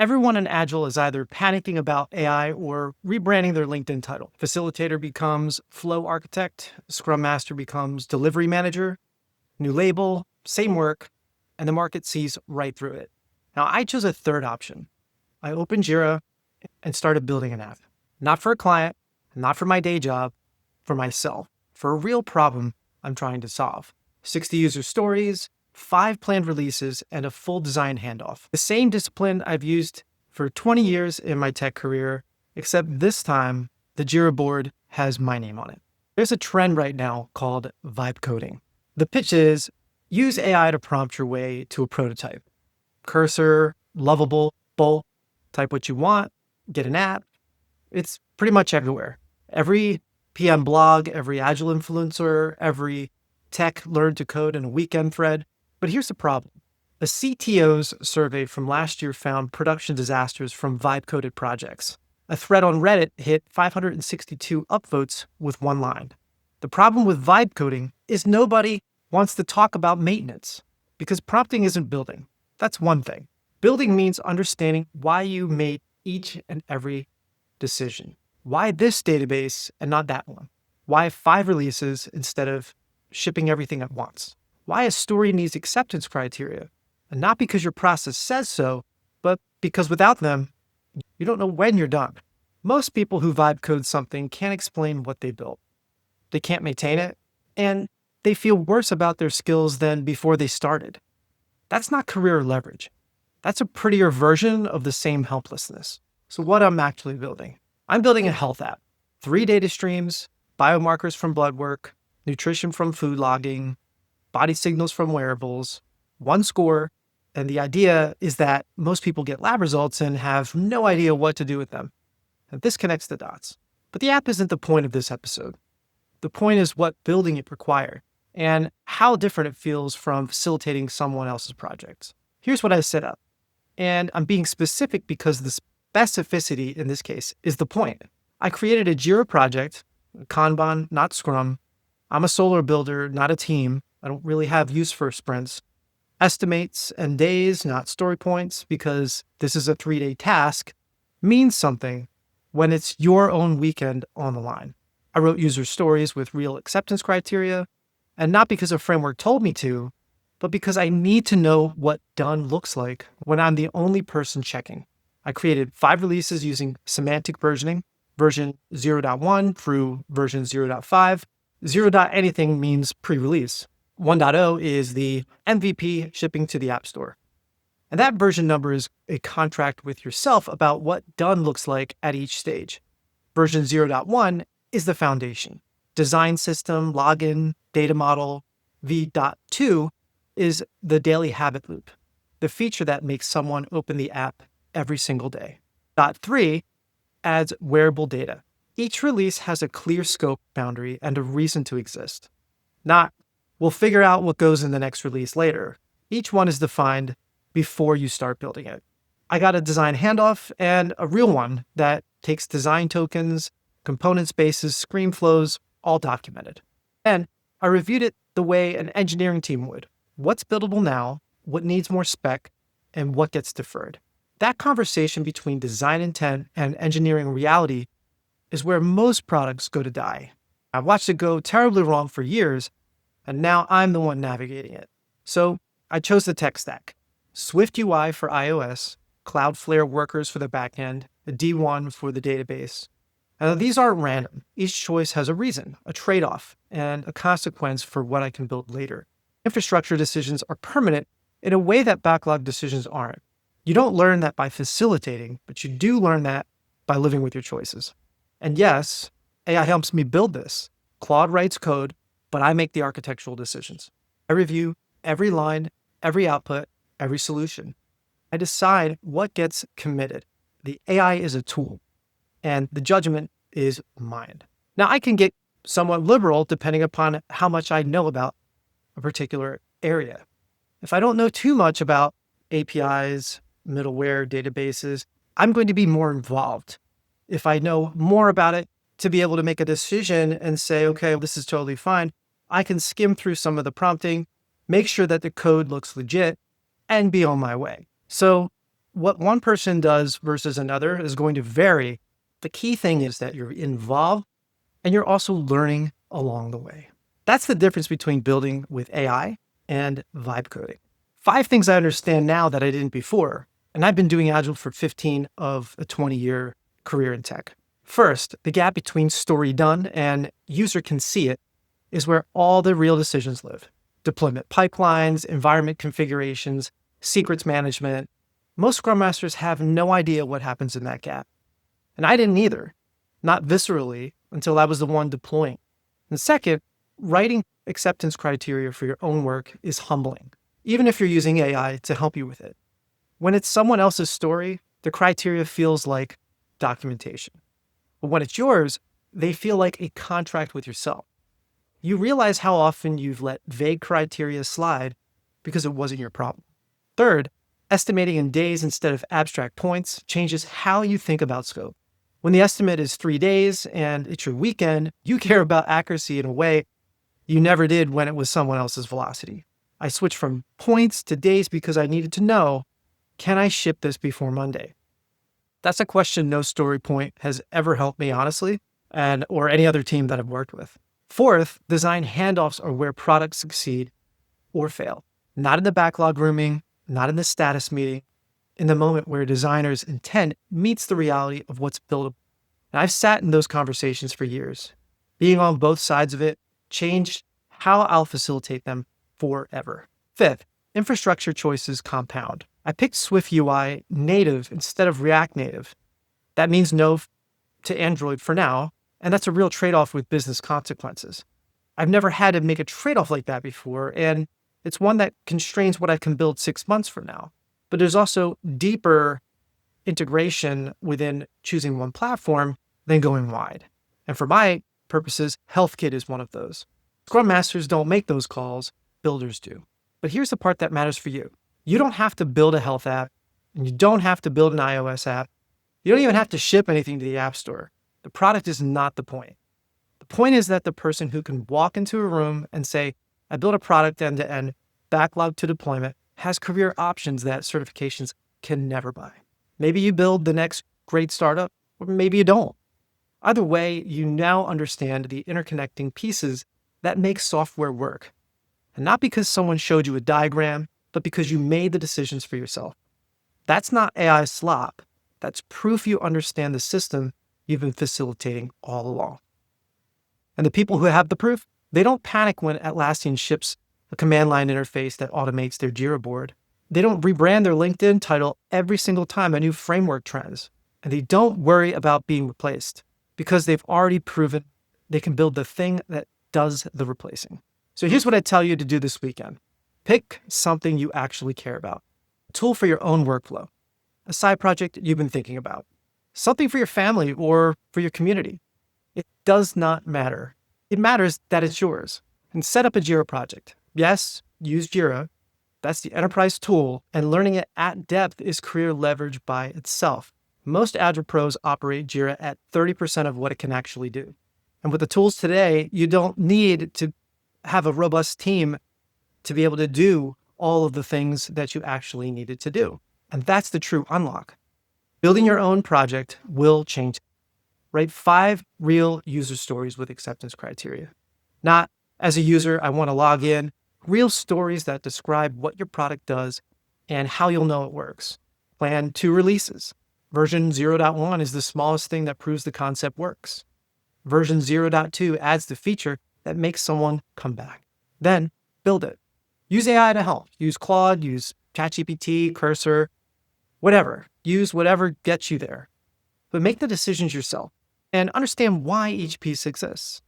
Everyone in Agile is either panicking about AI or rebranding their LinkedIn title. Facilitator becomes Flow Architect, Scrum Master becomes Delivery Manager, new label, same work, and the market sees right through it. Now, I chose a third option. I opened Jira and started building an app. Not for a client, not for my day job, for myself, for a real problem I'm trying to solve. 60 user stories, 5 planned releases, and a full design handoff. The same discipline I've used for 20 years in my tech career, except this time, the Jira board has my name on it. There's a trend right now called vibecoding. The pitch is, use AI to prompt your way to a prototype. Cursor, lovable, bold, type what you want, get an app. It's pretty much everywhere. Every PM blog, every Agile influencer, every tech learn to code in a weekend thread. But here's the problem. A CTO's survey from last year found production disasters from vibe-coded projects. A thread on Reddit hit 562 upvotes with one line. The problem with vibe coding is nobody wants to talk about maintenance because prompting isn't building. That's one thing. Building means understanding why you made each and every decision. Why this database and not that one? Why 5 releases instead of shipping everything at once? Why a story needs acceptance criteria, and not because your process says so, but because without them, you don't know when you're done. Most people who vibe code something can't explain what they built. They can't maintain it, and they feel worse about their skills than before they started. That's not career leverage. That's a prettier version of the same helplessness. So what I'm actually building? I'm building a health app. 3 data streams, biomarkers from blood work, nutrition from food logging, body signals from wearables, 1 score, and the idea is that most people get lab results and have no idea what to do with them. And this connects the dots. But the app isn't the point of this episode. The point is what building it required and how different it feels from facilitating someone else's projects. Here's what I set up. And I'm being specific because the specificity in this case is the point. I created a Jira project, Kanban, not Scrum. I'm a solo builder, not a team. I don't really have use for sprints. Estimates and days, not story points, because this is a 3-day task, means something when it's your own weekend on the line. I wrote user stories with real acceptance criteria, and not because a framework told me to, but because I need to know what done looks like when I'm the only person checking. I created 5 releases using semantic versioning, version 0.1 through version 0.5. 0. anything means pre-release. 1.0 is the MVP shipping to the App Store. And that version number is a contract with yourself about what done looks like at each stage. Version 0.1 is the foundation. Design system, login, data model. V.2 is the daily habit loop, the feature that makes someone open the app every single day. .3 adds wearable data. Each release has a clear scope boundary and a reason to exist. Not, we'll figure out what goes in the next release later. Each one is defined before you start building it. I got a design handoff and a real one that takes design tokens, component spaces, screen flows, all documented. And I reviewed it the way an engineering team would. What's buildable now, what needs more spec, and what gets deferred. That conversation between design intent and engineering reality is where most products go to die. I've watched it go terribly wrong for years, and now I'm the one navigating it. So I chose the tech stack. Swift UI for iOS, Cloudflare workers for the backend, a D1 for the database. Now, these aren't random. Each choice has a reason, a trade-off, and a consequence for what I can build later. Infrastructure decisions are permanent in a way that backlog decisions aren't. You don't learn that by facilitating, but you do learn that by living with your choices. And yes, AI helps me build this. Claude writes code, but I make the architectural decisions. I review every line, every output, every solution. I decide what gets committed. The AI is a tool, and the judgment is mine. Now, I can get somewhat liberal depending upon how much I know about a particular area. If I don't know too much about APIs, middleware, databases, I'm going to be more involved. If I know more about it, to be able to make a decision and say, okay, this is totally fine, I can skim through some of the prompting, make sure that the code looks legit, and be on my way. So What one person does versus another is going to vary. The key thing is that you're involved and you're also learning along the way. That's the difference between building with AI and vibe coding. 5 things I understand now that I didn't before, and I've been doing Agile for 15 of a 20-year career in tech. First, the gap between story done and user can see it is where all the real decisions live. Deployment pipelines, environment configurations, secrets management. Most Scrum Masters have no idea what happens in that gap. And I didn't either, not viscerally until I was the one deploying. And second, writing acceptance criteria for your own work is humbling, even if you're using AI to help you with it. When it's someone else's story, the criteria feels like documentation. But when it's yours, they feel like a contract with yourself. You realize how often you've let vague criteria slide because it wasn't your problem. Third, estimating in days instead of abstract points changes how you think about scope. When the estimate is 3 days and it's your weekend, you care about accuracy in a way you never did when it was someone else's velocity. I switched from points to days because I needed to know, can I ship this before Monday? That's a question no story point has ever helped me, honestly, or any other team that I've worked with. Fourth, design handoffs are where products succeed or fail. Not in the backlog grooming, not in the status meeting, in the moment where a designer's intent meets the reality of what's buildable. And I've sat in those conversations for years. Being on both sides of it changed how I'll facilitate them forever. Fifth, infrastructure choices compound. I picked Swift UI native instead of React Native. That means no to Android for now, and that's a real trade-off with business consequences. I've never had to make a trade-off like that before, and it's one that constrains what I can build 6 months from now. But there's also deeper integration within choosing one platform than going wide. And for my purposes, HealthKit is one of those. Scrum Masters don't make those calls, builders do. But here's the part that matters for you. You don't have to build a health app, and you don't have to build an iOS app. You don't even have to ship anything to the App Store. The product is not the point. The point is that the person who can walk into a room and say, I built a product end-to-end, backlog to deployment, has career options that certifications can never buy. Maybe you build the next great startup, or maybe you don't. Either way, you now understand the interconnecting pieces that make software work. And not because someone showed you a diagram, but because you made the decisions for yourself. That's not AI slop. That's proof you understand the system you've been facilitating all along. And the people who have the proof, they don't panic when Atlassian ships a command line interface that automates their Jira board. They don't rebrand their LinkedIn title every single time a new framework trends. And they don't worry about being replaced because they've already proven they can build the thing that does the replacing. So here's what I tell you to do this weekend. Pick something you actually care about. A tool for your own workflow. A side project you've been thinking about. Something for your family or for your community. It does not matter. It matters that it's yours. And set up a Jira project. Yes, use Jira. That's the enterprise tool, and learning it at depth is career leverage by itself. Most Agile pros operate Jira at 30% of what it can actually do. And with the tools today, you don't need to have a robust team to be able to do all of the things that you actually needed to do. And that's the true unlock. Building your own project will change. Write 5 real user stories with acceptance criteria. Not, as a user, I want to log in. Real stories that describe what your product does and how you'll know it works. Plan 2 releases. Version 0.1 is the smallest thing that proves the concept works. Version 0.2 adds the feature that makes someone come back. Then build it. Use AI to help. Use Claude, use ChatGPT, Cursor, whatever. Use whatever gets you there. But make the decisions yourself and understand why each piece exists.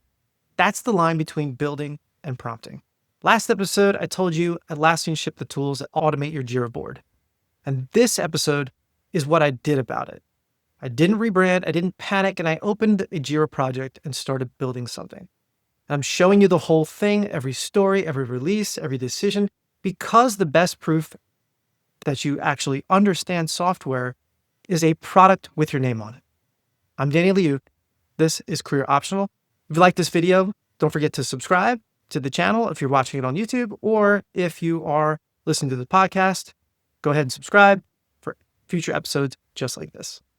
That's the line between building and prompting. Last episode, I told you Atlassian shipped the tools that automate your Jira board. And this episode is what I did about it. I didn't rebrand, I didn't panic, and I opened a Jira project and started building something. And I'm showing you the whole thing, every story, every release, every decision, because the best proof that you actually understand software is a product with your name on it. I'm Danny Liu. This is Career Optional. If you like this video, don't forget to subscribe to the channel if you're watching it on YouTube, or if you are listening to the podcast, go ahead and subscribe. For future episodes just like this.